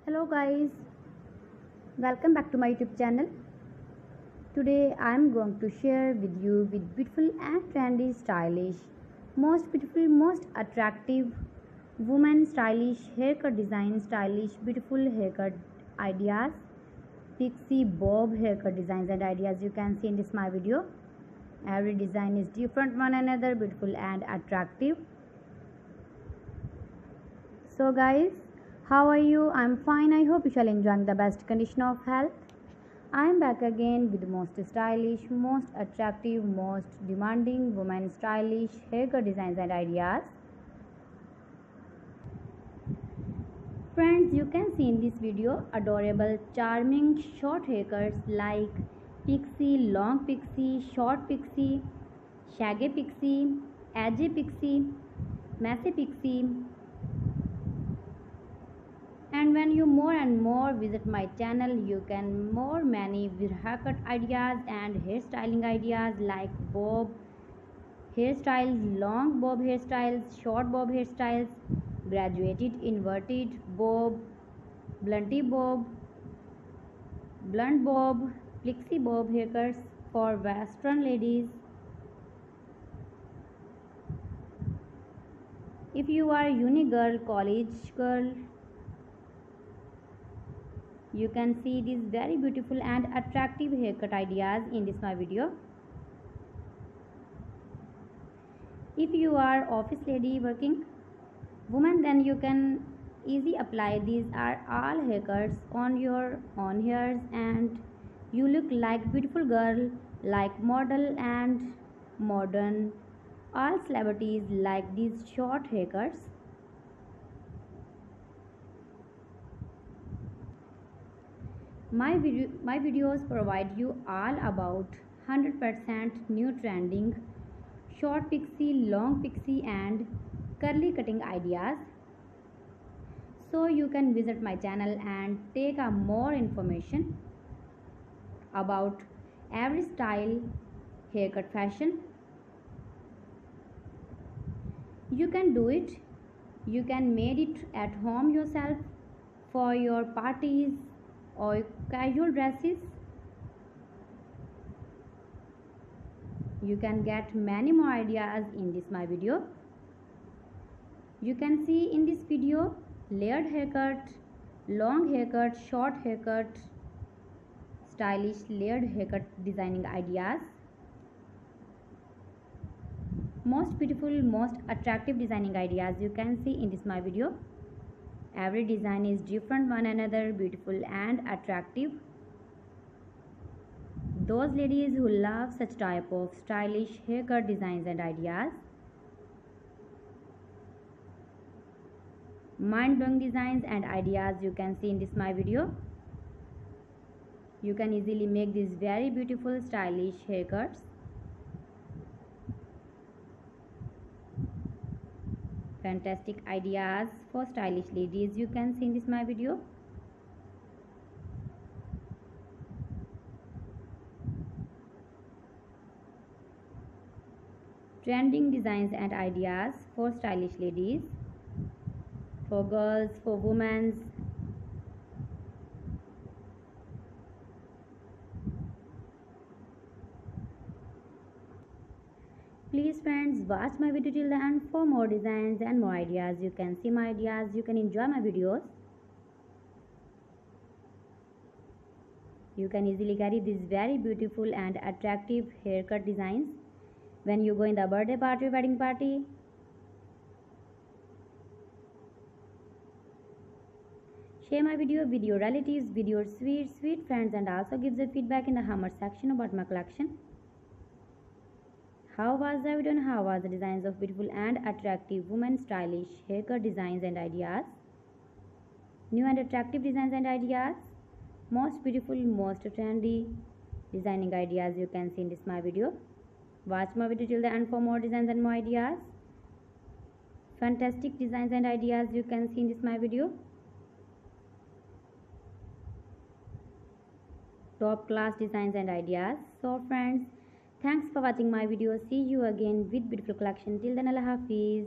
Hello guys, welcome back to my YouTube channel. Today I am going to share with you with beautiful and trendy, stylish, most beautiful, most attractive women stylish haircut design, stylish beautiful haircut ideas, Pixy bob haircut designs and ideas you can see in this my video. Every design is different one another, beautiful and attractive. So guys, how are you? I'm fine. I hope you shall enjoy the best condition of health. I am back again with the most stylish, most attractive, most demanding women stylish haircut designs and ideas. Friends, you can see in this video adorable, charming short haircuts like Pixy, long Pixy, short Pixy, shaggy Pixy, edgy Pixy, messy Pixy. And when you more and more visit my channel, you can more many haircut ideas and hairstyling ideas like bob hairstyles, long bob hairstyles, short bob hairstyles, graduated inverted bob, blunty bob, blunt bob, Pixy bob haircuts for western ladies. If you are a uni girl, college girl, you can see these very beautiful and attractive haircut ideas in this my video. If you are office lady working woman, then you can easily apply these are all haircuts on your own hairs and you look like beautiful girl, like model and modern. All celebrities like these short haircuts. My videos provide you all about 100% new trending short pixie, long pixie and curly cutting ideas. So you can visit my channel and take a more information about every style haircut fashion. You can do it. You can make it at home yourself for your parties or casual dresses. You can get many more ideas in this my video. You can see in this video layered haircut, long haircut, short haircut, stylish layered haircut designing ideas. Most beautiful, most attractive designing ideas you can see in this my video. Every design is different one another, beautiful and attractive. Those ladies who love such type of stylish haircut designs and ideas, mind-blowing designs and ideas you can see in this my video. You can easily make these very beautiful stylish haircuts. Fantastic ideas for stylish ladies you can see in this my video. Trending designs and ideas for stylish ladies, for girls, for women. Please friends, watch my video till the end for more designs and more ideas. You can see my ideas, you can enjoy my videos. You can easily carry these very beautiful and attractive haircut designs when you go in the birthday party, wedding party. Share my video with your relatives, with your sweet friends and also give the feedback in the comment section about my collection. How was the video and how was the designs of beautiful and attractive women stylish haircut designs and ideas? New and attractive designs and ideas. Most beautiful, most trendy designing ideas you can see in this my video. Watch my video till the end for more designs and more ideas. Fantastic designs and ideas you can see in this my video. Top class designs and ideas. So friends, thanks for watching my video. See you again with beautiful collection. Till then, Allah Hafiz.